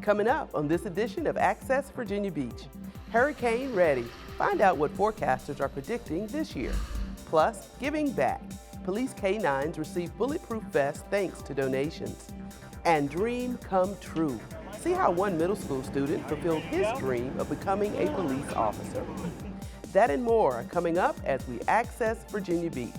Coming up on this edition of Access Virginia Beach, hurricane ready. Find out what forecasters are predicting this year. Plus, giving back. Police K-9s receive bulletproof vests thanks to donations. And dream come true. See how one middle school student fulfilled his dream of becoming a police officer. That and more are coming up as we access Virginia Beach.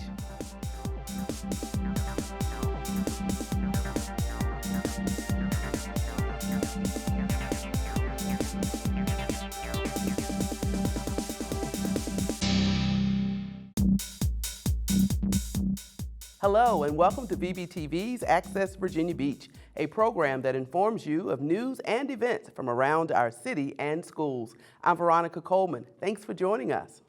Hello and welcome to VBTV's Access Virginia Beach, a program that informs you of news and events from around our city and schools. I'm Veronica Coleman. Thanks for joining us.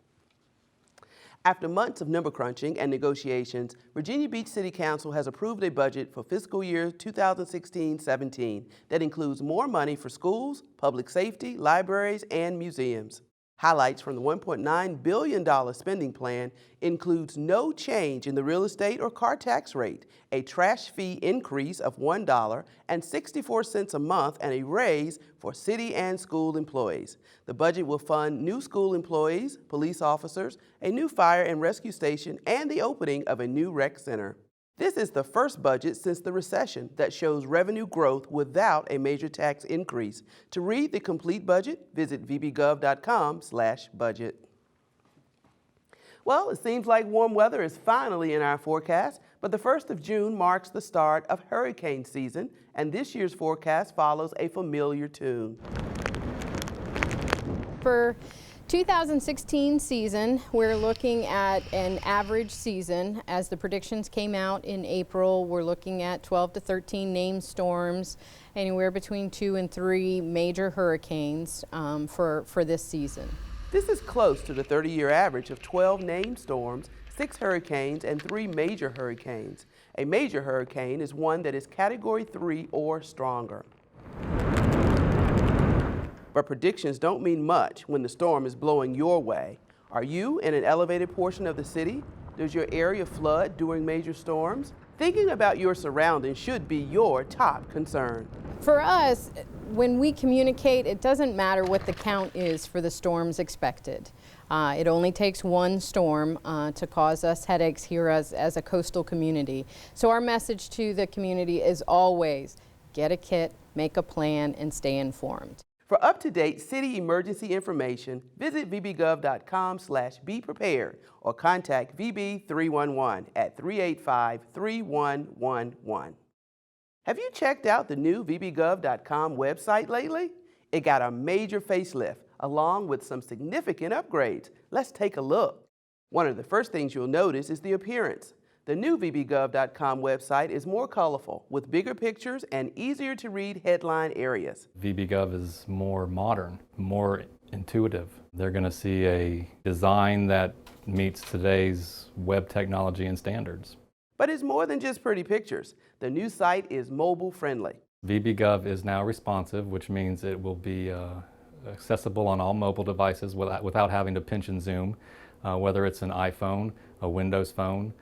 After months of number crunching and negotiations, Virginia Beach City Council has approved a budget for fiscal year 2016-17 that includes more money for schools, public safety, libraries, and museums. Highlights from the $1.9 billion spending plan includes no change in the real estate or car tax rate, a trash fee increase of $1 and 64 cents a month, and a raise for city and school employees. The budget will fund new school employees, police officers, a new fire and rescue station, and the opening of a new rec center. This is the first budget since the recession that shows revenue growth without a major tax increase. To read the complete budget, visit vbgov.com/budget. Well, it seems like warm weather is finally in our forecast, but the 1st of June marks the start of hurricane season, and this year's forecast follows a familiar tune. For 2016 season, we're looking at an average season. As the predictions came out in April, we're looking at 12 to 13 named storms, anywhere between 2 and 3 major hurricanes for this season. This is close to the 30-year average of 12 named storms, 6 hurricanes, and 3 major hurricanes. A major hurricane is one that is Category 3 or stronger. But predictions don't mean much when the storm is blowing your way. Are you in an elevated portion of the city? Does your area flood during major storms? Thinking about your surroundings should be your top concern. For us, when we communicate, it doesn't matter what the count is for the storms expected. It only takes one storm to cause us headaches here as a coastal community. So our message to the community is always get a kit, make a plan, and stay informed. For up-to-date city emergency information, visit vbgov.com/beprepared or contact VB311 at 385-3111. Have you checked out the new vbgov.com website lately? It got a major facelift along with some significant upgrades. Let's take a look. One of the first things you'll notice is the appearance. The new vbgov.com website is more colorful with bigger pictures and easier to read headline areas. VBGov is more modern, more intuitive. They're going to see a design that meets today's web technology and standards. But it's more than just pretty pictures. The new site is mobile friendly. VBGov is now responsive, which means it will be accessible on all mobile devices without having to pinch and zoom, whether it's an iPhone, a Windows phone,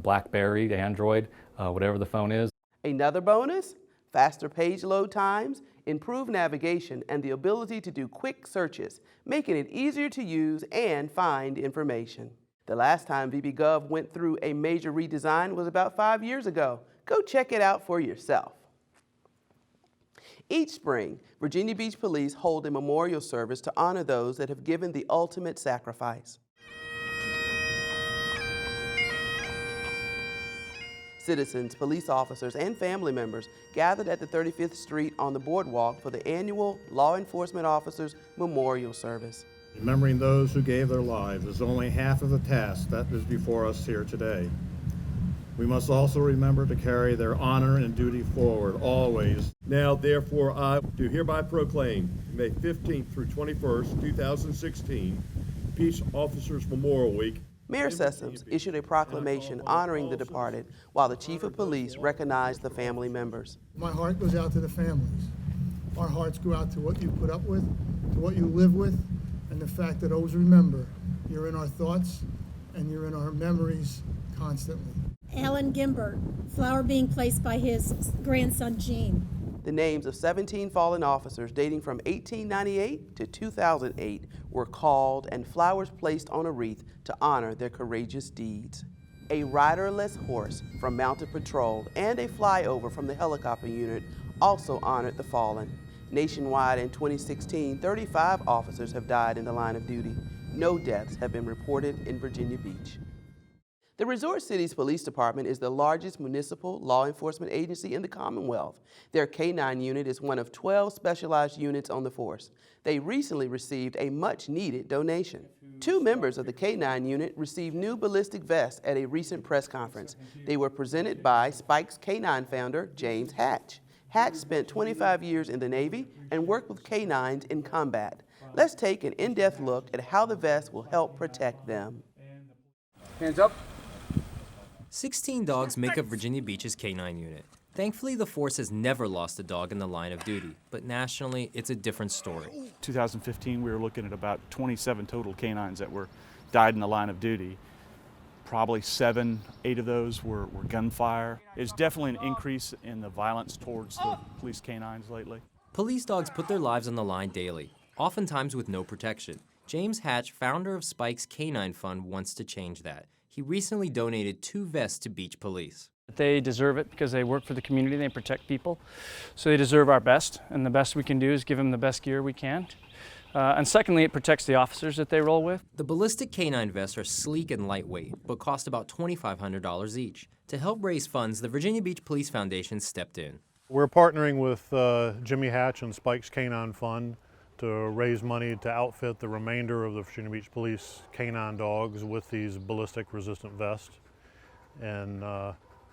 BlackBerry, Android, whatever the phone is. Another bonus? Faster page load times, improved navigation, and the ability to do quick searches, making it easier to use and find information. The last time VBGov went through a major redesign was about 5 years ago. Go check it out for yourself. Each spring, Virginia Beach Police hold a memorial service to honor those that have given the ultimate sacrifice. Citizens, police officers, and family members gathered at the 35th Street on the boardwalk for the annual Law Enforcement Officers Memorial Service. Remembering those who gave their lives is only half of the task that is before us here today. We must also remember to carry their honor and duty forward always. Now, therefore, I do hereby proclaim May 15th through 21st, 2016, Peace Officers Memorial Week. Mayor Sessoms issued a proclamation honoring the departed, while the Chief of Police recognized the family members. My heart goes out to the families. Our hearts go out to what you put up with, to what you live with, and the fact that always remember, you're in our thoughts and you're in our memories constantly. Alan Gimbert, flower being placed by his grandson, Gene. The names of 17 fallen officers dating from 1898 to 2008 were called and flowers placed on a wreath to honor their courageous deeds. A riderless horse from Mounted Patrol and a flyover from the helicopter unit also honored the fallen. Nationwide in 2016, 35 officers have died in the line of duty. No deaths have been reported in Virginia Beach. The Resort Cities Police Department is the largest municipal law enforcement agency in the Commonwealth. Their K-9 unit is one of 12 specialized units on the force. They recently received a much-needed donation. 2 members of the K-9 unit received new ballistic vests at a recent press conference. They were presented by Spike's K-9 founder, James Hatch. Hatch spent 25 years in the Navy and worked with K-9s in combat. Let's take an in-depth look at how the vest will help protect them. Hands up. 16 dogs make up Virginia Beach's K-9 unit. Thankfully, the force has never lost a dog in the line of duty, but nationally, it's a different story. 2015, we were looking at about 27 total K-9s that died in the line of duty. Probably 7, 8 of those were gunfire. There's definitely an increase in the violence towards the police K-9s lately. Police dogs put their lives on the line daily, oftentimes with no protection. James Hatch, founder of Spike's K-9 Fund, wants to change that. He recently donated 2 vests to Beach Police. They deserve it because they work for the community, they protect people. So they deserve our best, and the best we can do is give them the best gear we can. And secondly, it protects the officers that they roll with. The Ballistic K-9 vests are sleek and lightweight, but cost about $2,500 each. To help raise funds, the Virginia Beach Police Foundation stepped in. We're partnering with Jimmy Hatch and Spike's K-9 Fund to raise money to outfit the remainder of the Virginia Beach Police K-9 dogs with these ballistic resistant vests and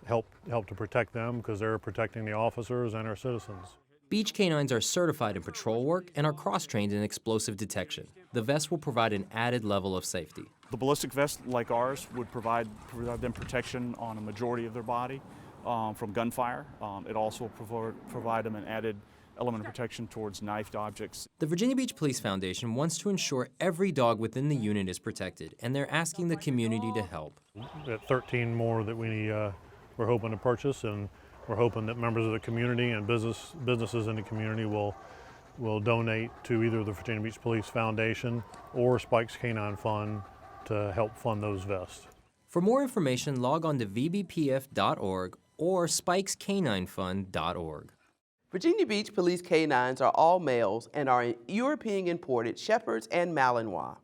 help to protect them because they're protecting the officers and our citizens. Beach K-9s are certified in patrol work and are cross-trained in explosive detection. The vest will provide an added level of safety. The ballistic vest, like ours, would provide them protection on a majority of their body from gunfire. It also provide them an added element of protection towards knifed objects. The Virginia Beach Police Foundation wants to ensure every dog within the unit is protected, and they're asking the community to help. We got 13 more that we're hoping to purchase, and we're hoping that members of the community and businesses in the community will donate to either the Virginia Beach Police Foundation or Spike's K-9 Fund to help fund those vests. For more information, log on to vbpf.org or spikesK9fund.org. Virginia Beach Police K-9s are all males and are European imported Shepherds and Malinois.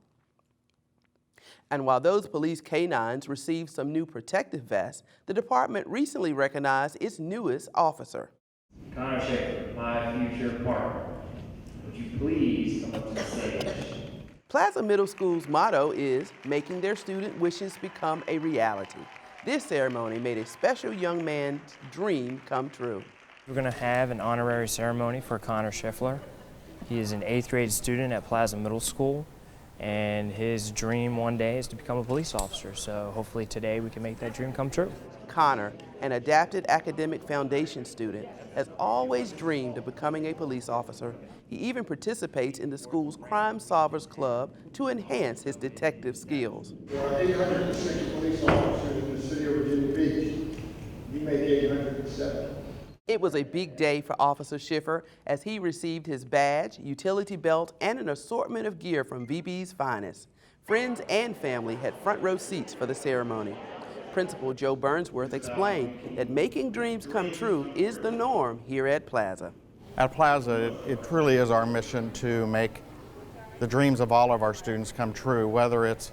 And while those police K-9s received some new protective vests, the department recently recognized its newest officer. Connor Schaefer, my future partner, would you please come up to the stage? Plaza Middle School's motto is making their student wishes become a reality. This ceremony made a special young man's dream come true. We're going to have an honorary ceremony for Connor Schiffler. He is an 8th grade student at Plaza Middle School, and his dream one day is to become a police officer, so hopefully today we can make that dream come true. Connor, an Adapted Academic Foundation student, has always dreamed of becoming a police officer. He even participates in the school's Crime Solvers Club to enhance his detective skills. There are 806 police officers in the city of Virginia Beach. We make 807. It was a big day for Officer Schiffer as he received his badge, utility belt, and an assortment of gear from VB's finest. Friends and family had front row seats for the ceremony. Principal Joe Burnsworth explained that making dreams come true is the norm here at Plaza. At Plaza, it truly is our mission to make the dreams of all of our students come true, whether it's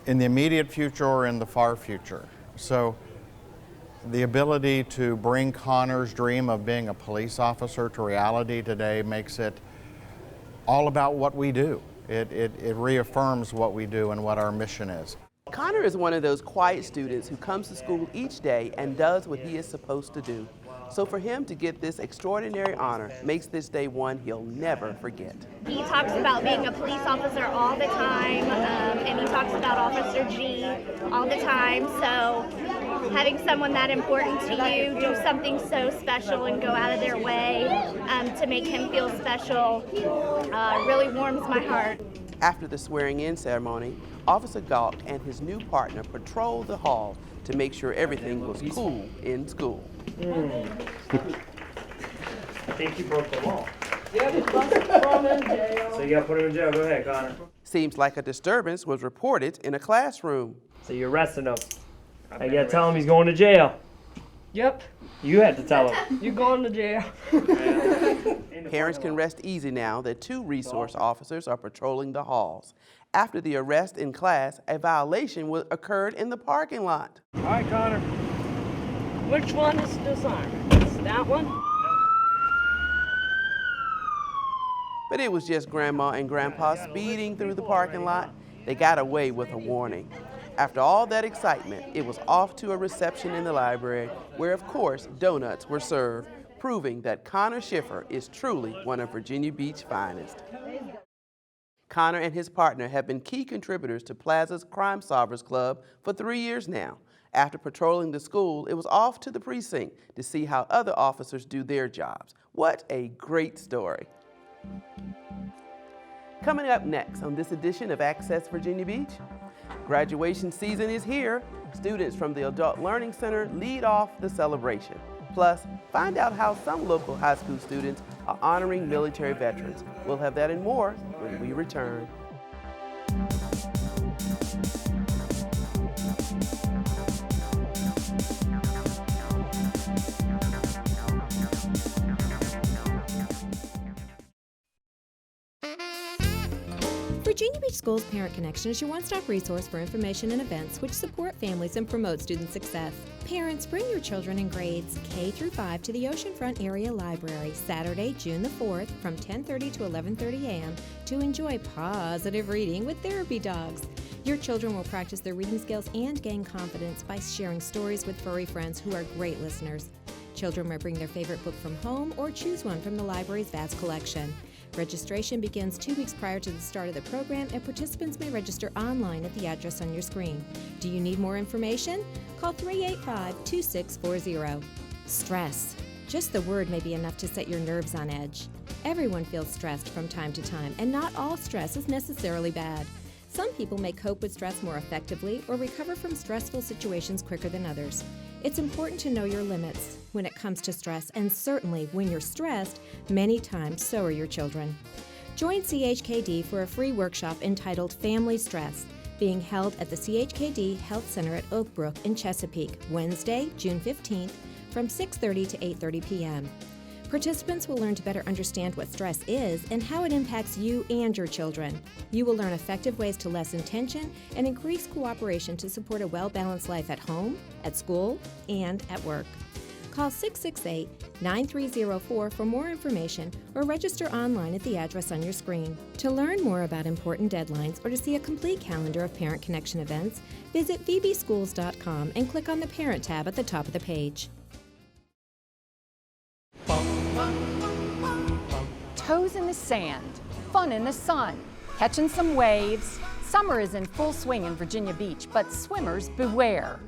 in the immediate future or in the far future. So the ability to bring Connor's dream of being a police officer to reality today makes it all about what we do. It reaffirms what we do and what our mission is. Connor is one of those quiet students who comes to school each day and does what he is supposed to do. So for him to get this extraordinary honor makes this day one he'll never forget. He talks about being a police officer all the time, and he talks about Officer G all the time. So having someone that important to you do something so special and go out of their way to make him feel special really warms my heart. After the swearing-in ceremony, Officer Galt and his new partner patrolled the hall to make sure everything was cool in school. think you broke the law. Yeah, we busted from in jail. So you gotta put him in jail. Go ahead, Connor. Seems like a disturbance was reported in a classroom. So you arrested him. I gotta tell him he's going to jail. Yep. You had to tell him. You're going to jail. Parents can rest easy now that 2 resource officers are patrolling the halls. After the arrest in class, a violation occurred in the parking lot. All right, Connor. Which one is disarmed? Is that one? But it was just Grandma and Grandpa speeding through the parking lot. They got away with a warning. After all that excitement, it was off to a reception in the library where, of course, donuts were served, proving that Connor Schiffer is truly one of Virginia Beach's finest. Connor and his partner have been key contributors to Plaza's Crime Solvers Club for 3 years now. After patrolling the school, it was off to the precinct to see how other officers do their jobs. What a great story. Coming up next on this edition of Access Virginia Beach, graduation season is here. Students from the Adult Learning Center lead off the celebration. Plus, find out how some local high school students are honoring military veterans. We'll have that and more when we return. Virginia Beach Schools Parent Connection is your one-stop resource for information and events which support families and promote student success. Parents, bring your children in grades K through 5 to the Oceanfront Area Library Saturday, June the 4th from 10:30 to 11:30 a.m. to enjoy positive reading with therapy dogs. Your children will practice their reading skills and gain confidence by sharing stories with furry friends who are great listeners. Children may bring their favorite book from home or choose one from the library's vast collection. Registration begins 2 weeks prior to the start of the program, and participants may register online at the address on your screen. Do you need more information? Call 385-2640. Stress. Just the word may be enough to set your nerves on edge. Everyone feels stressed from time to time, and not all stress is necessarily bad. Some people may cope with stress more effectively or recover from stressful situations quicker than others. It's important to know your limits when it comes to stress, and certainly when you're stressed, many times so are your children. Join CHKD for a free workshop entitled Family Stress, being held at the CHKD Health Center at Oak Brook in Chesapeake, Wednesday, June 15th from 6:30 to 8:30 p.m. Participants will learn to better understand what stress is and how it impacts you and your children. You will learn effective ways to lessen tension and increase cooperation to support a well-balanced life at home, at school, and at work. Call 668-9304 for more information or register online at the address on your screen. To learn more about important deadlines or to see a complete calendar of Parent Connection events, visit vbschools.com and click on the Parent tab at the top of the page. Toes in the sand, fun in the sun, catching some waves. Summer is in full swing in Virginia Beach, but swimmers beware.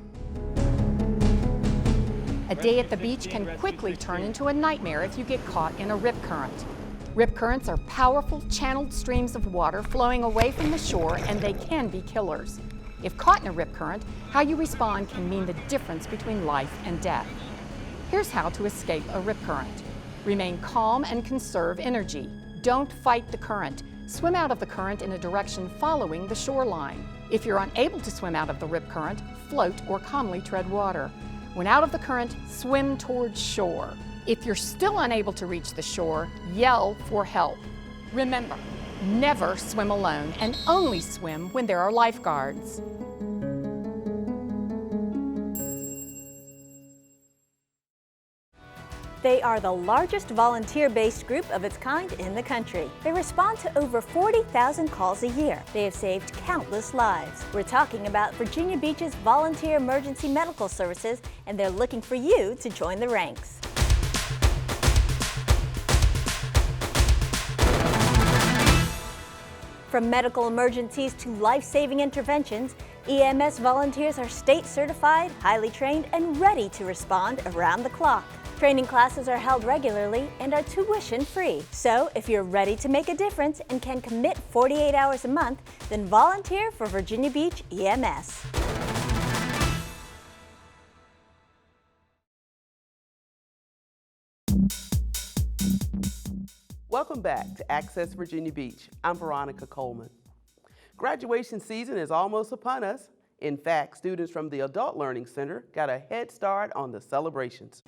A day at the beach can quickly turn into a nightmare if you get caught in a rip current. Rip currents are powerful, channeled streams of water flowing away from the shore, and they can be killers. If caught in a rip current, how you respond can mean the difference between life and death. Here's how to escape a rip current. Remain calm and conserve energy. Don't fight the current. Swim out of the current in a direction following the shoreline. If you're unable to swim out of the rip current, float or calmly tread water. When out of the current, swim towards shore. If you're still unable to reach the shore, yell for help. Remember, never swim alone and only swim when there are lifeguards. They are the largest volunteer-based group of its kind in the country. They respond to over 40,000 calls a year. They have saved countless lives. We're talking about Virginia Beach's Volunteer Emergency Medical Services, and they're looking for you to join the ranks. From medical emergencies to life-saving interventions, EMS volunteers are state certified, highly trained, and ready to respond around the clock. Training classes are held regularly and are tuition-free. So if you're ready to make a difference and can commit 48 hours a month, then volunteer for Virginia Beach EMS. Welcome back to Access Virginia Beach. I'm Veronica Coleman. Graduation season is almost upon us. In fact, students from the Adult Learning Center got a head start on the celebrations.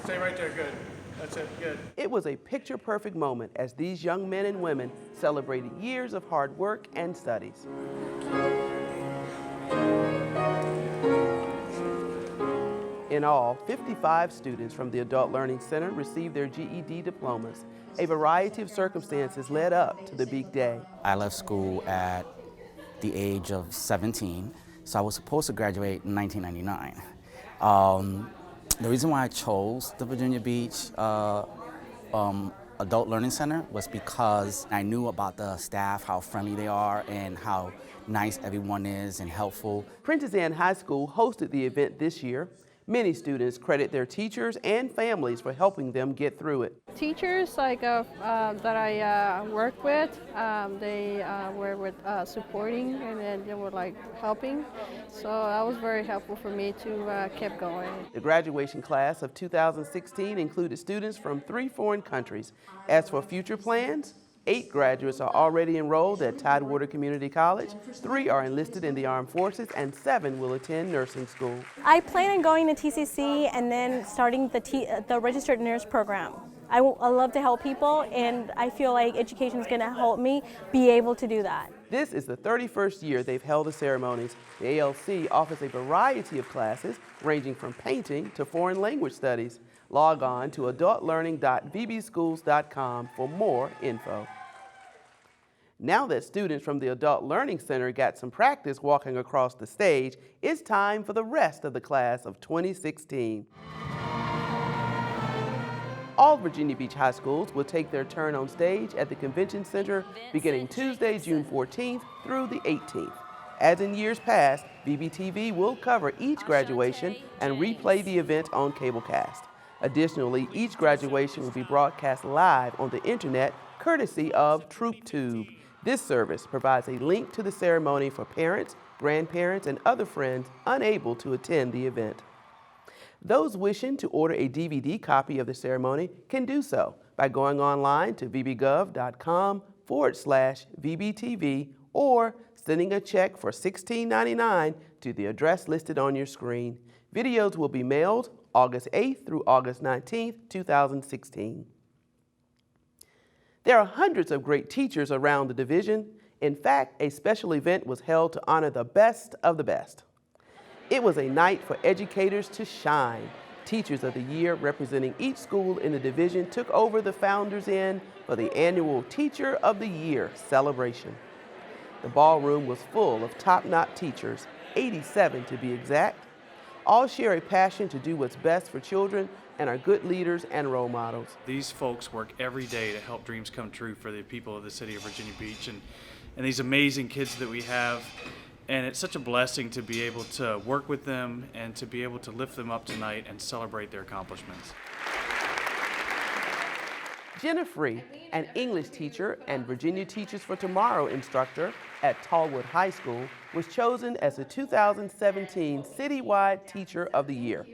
Stay right there, good. That's it, good. It was a picture-perfect moment as these young men and women celebrated years of hard work and studies. In all, 55 students from the Adult Learning Center received their GED diplomas. A variety of circumstances led up to the big day. I left school at the age of 17, so I was supposed to graduate in 1999. The reason why I chose the Virginia Beach Adult Learning Center was because I knew about the staff, how friendly they are, and how nice everyone is and helpful. Princess Anne High School hosted the event this year. Many students credit their teachers and families for helping them get through it. Teachers that I work with, they were supporting, and then they were helping. So that was very helpful for me to keep going. The graduation class of 2016 included students from 3 foreign countries. As for future plans, 8 graduates are already enrolled at Tidewater Community College, 3 are enlisted in the armed forces, and 7 will attend nursing school. I plan on going to TCC and then starting the registered nurse program. I love to help people, and I feel like education is going to help me be able to do that. This is the 31st year they've held the ceremonies. The ALC offers a variety of classes ranging from painting to foreign language studies. Log on to adultlearning.vbschools.com for more info. Now that students from the Adult Learning Center got some practice walking across the stage, it's time for the rest of the class of 2016. All Virginia Beach high schools will take their turn on stage at the Convention Center beginning Tuesday, June 14th through the 18th. As in years past, VBTV will cover each graduation and replay the event on cablecast. Additionally, each graduation will be broadcast live on the internet courtesy of TroopTube. This service provides a link to the ceremony for parents, grandparents, and other friends unable to attend the event. Those wishing to order a DVD copy of the ceremony can do so by going online to vbgov.com/VBTV or sending a check for $16.99 to the address listed on your screen. Videos will be mailed August 8th through August 19th, 2016. There are hundreds of great teachers around the division. In fact, a special event was held to honor the best of the best. It was a night for educators to shine. Teachers of the Year representing each school in the division took over the Founders Inn for the annual Teacher of the Year celebration. The ballroom was full of top-notch teachers, 87 to be exact. All share a passion to do what's best for children and are good leaders and role models. These folks work every day to help dreams come true for the people of the city of Virginia Beach and these amazing kids that we have. And it's such a blessing to be able to work with them and to be able to lift them up tonight and celebrate their accomplishments. Jenna Free, an English teacher and Virginia Teachers for Tomorrow instructor at Tallwood High School, was chosen as the 2017 Citywide Teacher of the Year.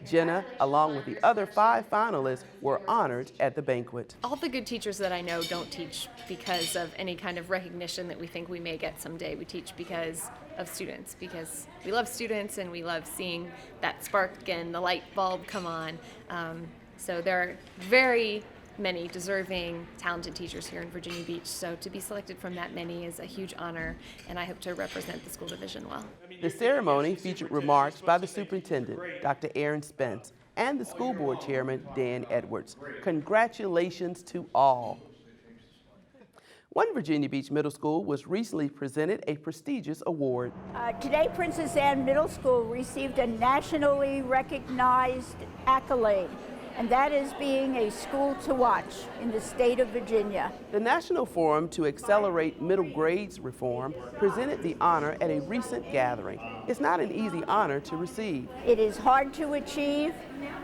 Jenna, along with the other 5 finalists, were honored at the banquet. All the good teachers that I know don't teach because of any kind of recognition that we think we may get someday. We teach because of students, because we love students and we love seeing that spark and the light bulb come on. So there are very many deserving, talented teachers here in Virginia Beach. So to be selected from that many is a huge honor, and I hope to represent the school division well. The ceremony featured remarks by the superintendent, Dr. Aaron Spence, and the school board chairman, Dan Edwards. Congratulations to all. One Virginia Beach middle school was recently presented a prestigious award. Today, Princess Anne Middle School received a nationally recognized accolade, and that is being a school to watch in the state of Virginia. The National Forum to Accelerate Middle Grades Reform presented the honor at a recent gathering. It's not an easy honor to receive. It is hard to achieve,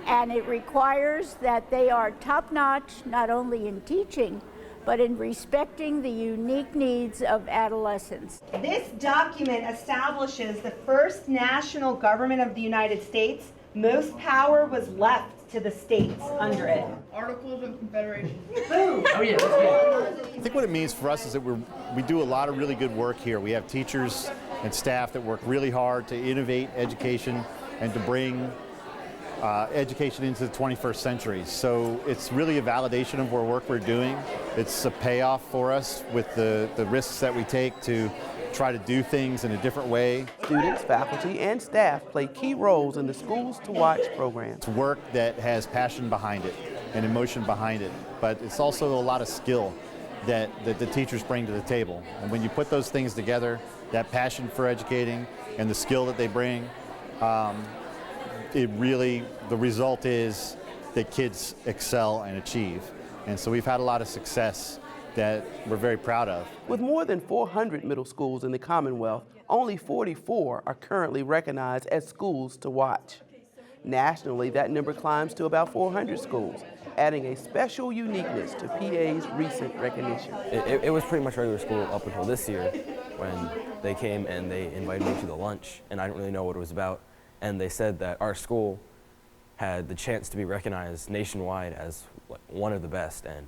and it requires that they are top-notch, not only in teaching, but in respecting the unique needs of adolescents. This document establishes the first national government of the United States. Most power was left to the states under it. Articles of Confederation. Boom! Oh yeah, that's good. I think what it means for us is that we do a lot of really good work here. We have teachers and staff that work really hard to innovate education and to bring education into the 21st century. So it's really a validation of our work we're doing. It's a payoff for us with the risks that we take to try to do things in a different way. Students, faculty, and staff play key roles in the Schools to Watch program. It's work that has passion behind it and emotion behind it, but it's also a lot of skill that the teachers bring to the table. And when you put those things together, that passion for educating and the skill that they bring, the result is that kids excel and achieve. And so we've had a lot of success that we're very proud of. With more than 400 middle schools in the Commonwealth, only 44 are currently recognized as schools to watch. Nationally, that number climbs to about 400 schools, adding a special uniqueness to PA's recent recognition. It was pretty much regular school up until this year when they came and they invited me to the lunch, and I didn't really know what it was about. And they said that our school had the chance to be recognized nationwide as one of the best, and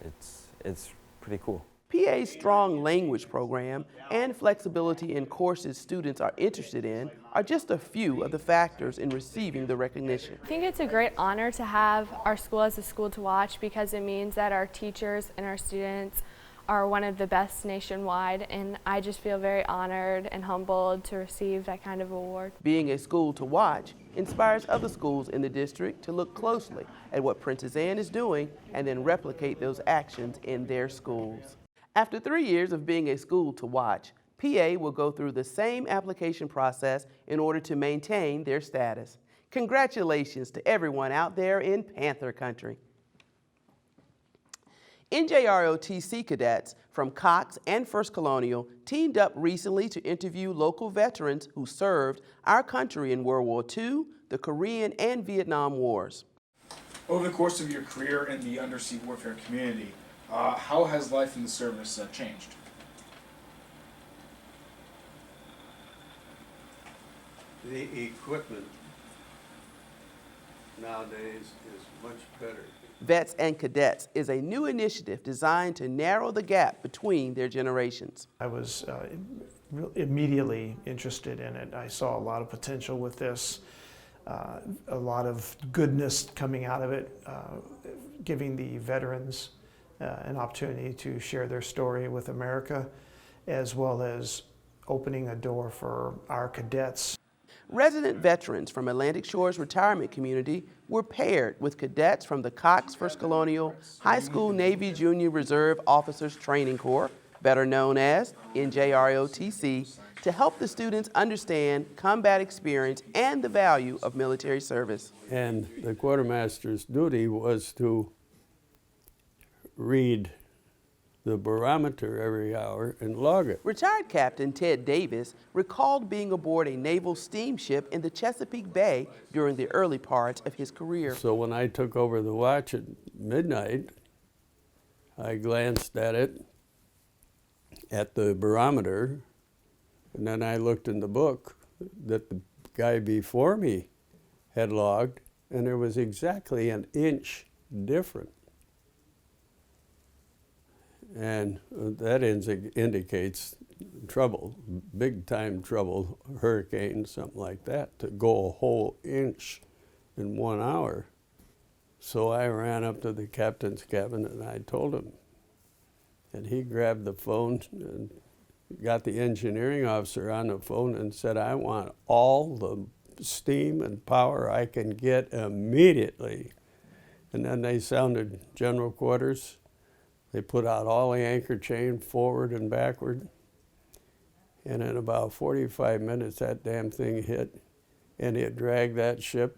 it's pretty cool. PA's strong language program and flexibility in courses students are interested in are just a few of the factors in receiving the recognition. I think it's a great honor to have our school as a school to watch because it means that our teachers and our students are one of the best nationwide, and I just feel very honored and humbled to receive that kind of award. Being a school to watch inspires other schools in the district to look closely at what Princess Anne is doing and then replicate those actions in their schools. After 3 years of being a school to watch, PA will go through the same application process in order to maintain their status. Congratulations to everyone out there in Panther Country. NJROTC cadets from Cox and First Colonial teamed up recently to interview local veterans who served our country in World War II, the Korean and Vietnam Wars. Over the course of your career in the undersea warfare community, how has life in the service changed? The equipment nowadays is much better. Vets and Cadets is a new initiative designed to narrow the gap between their generations. I was immediately interested in it. I saw a lot of potential with this, a lot of goodness coming out of it, giving the veterans an opportunity to share their story with America, as well as opening a door for our cadets. Resident veterans from Atlantic Shore's retirement community were paired with cadets from the Cox First Colonial High School Navy Junior Reserve Officers Training Corps, better known as NJROTC, to help the students understand combat experience and the value of military service. And the quartermaster's duty was to read the barometer every hour and log it. Retired Captain Ted Davis recalled being aboard a naval steamship in the Chesapeake Bay during the early parts of his career. So when I took over the watch at midnight, I glanced at it, at the barometer, and then I looked in the book that the guy before me had logged, and there was exactly an inch different. And that indicates trouble, big time trouble, hurricane, something like that, to go a whole inch in 1 hour. So I ran up to the captain's cabin and I told him. And he grabbed the phone and got the engineering officer on the phone and said, I want all the steam and power I can get immediately. And then they sounded general quarters. They put out all the anchor chain forward and backward. And in about 45 minutes, that damn thing hit. And it dragged that ship,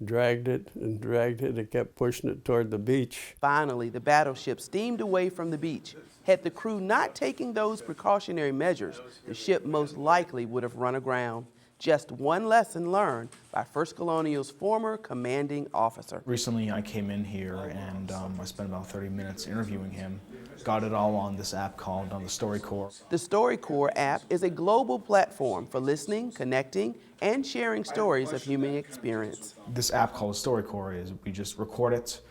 dragged it and dragged it. It kept pushing it toward the beach. Finally, the battleship steamed away from the beach. Had the crew not taken those precautionary measures, the ship most likely would have run aground. Just one lesson learned by First Colonial's former commanding officer. Recently I came in here and I spent about 30 minutes interviewing him. Got it all on this app called the StoryCorps. The StoryCorps app is a global platform for listening, connecting, and sharing stories of human experience. This app called StoryCorps is we just record it.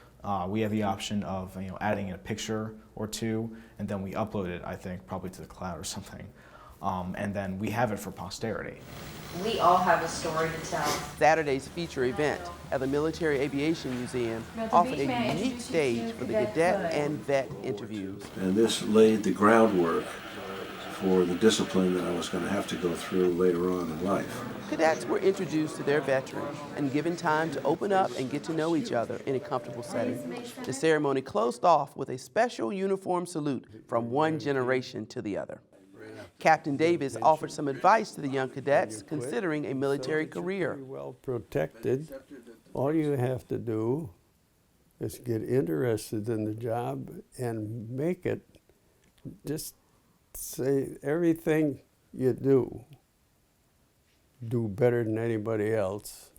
We have the option of adding in a picture or two, and then we upload it, I think, probably to the cloud or something. And then we have it for posterity. We all have a story to tell. Saturday's feature event at the Military Aviation Museum offered a unique stage for the cadet and vet interviews. And this laid the groundwork for the discipline that I was going to have to go through later on in life. Cadets were introduced to their veterans and given time to open up and get to know each other in a comfortable setting. The ceremony closed off with a special uniform salute from one generation to the other. Captain Davis offered some advice to the young cadets considering a military career. Well protected. All you have to do is get interested in the job and make it. Just say everything you do better than anybody else,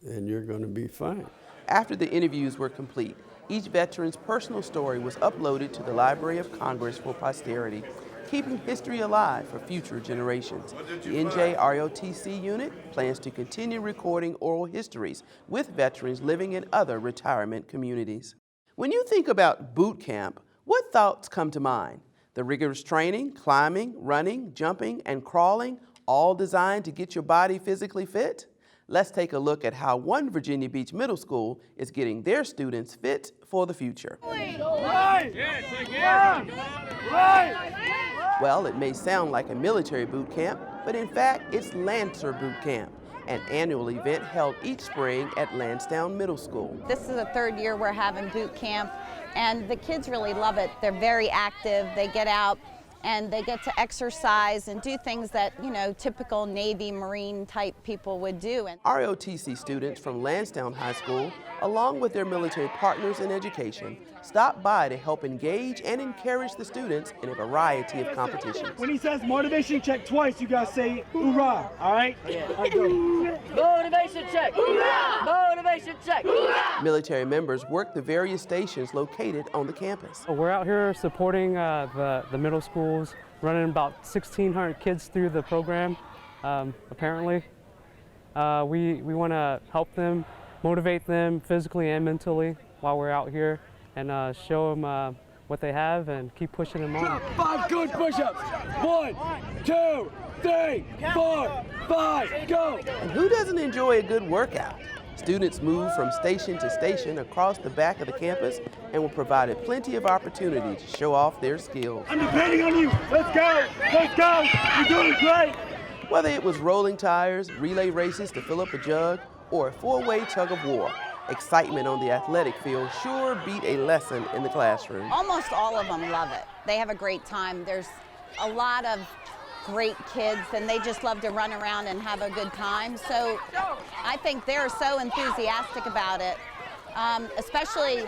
and you're going to be fine. After the interviews were complete, each veteran's personal story was uploaded to the Library of Congress for posterity, keeping history alive for future generations. The NJROTC unit plans to continue recording oral histories with veterans living in other retirement communities. When you think about boot camp, what thoughts come to mind? The rigorous training, climbing, running, jumping, and crawling, all designed to get your body physically fit? Let's take a look at how one Virginia Beach middle school is getting their students fit for the future. Well, it may sound like a military boot camp, but in fact, it's Lancer Boot Camp, an annual event held each spring at Landstown Middle School. This is the third year we're having boot camp, and the kids really love it. They're very active. They get out and they get to exercise and do things that, typical Navy, Marine type people would do. ROTC students from Landstown High School, along with their military partners in education, stopped by to help engage and encourage the students in a variety of competitions. When he says motivation check twice, you guys say hoorah, all right? Motivation check! Hoorah! Motivation check! Hoorah! Military members work the various stations located on the campus. We're out here supporting the middle schools, running about 1,600 kids through the program, apparently. We want to help them, motivate them physically and mentally while we're out here, and show them what they have and keep pushing them on. 5 good push-ups. 1, 2, 3, 4, 5, go! And who doesn't enjoy a good workout? Students move from station to station across the back of the campus and were provided plenty of opportunity to show off their skills. I'm depending on you. Let's go. Let's go. You're doing great. Whether it was rolling tires, relay races to fill up a jug, or a 4-way tug of war, excitement on the athletic field sure beat a lesson in the classroom. Almost all of them love it. They have a great time. There's a lot of great kids, and they just love to run around and have a good time. So I think they're so enthusiastic about it, especially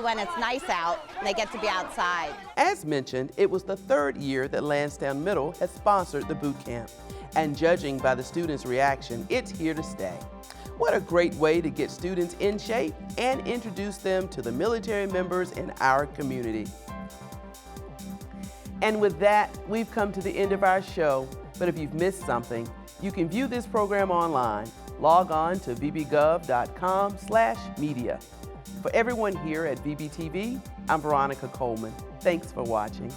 when it's nice out and they get to be outside. As mentioned, it was the 3rd year that Landstown Middle has sponsored the boot camp, and judging by the students' reaction, it's here to stay. What a great way to get students in shape and introduce them to the military members in our community. And with that, we've come to the end of our show. But if you've missed something, you can view this program online. Log on to vbgov.com/media. For everyone here at VBTV, I'm Veronica Coleman. Thanks for watching.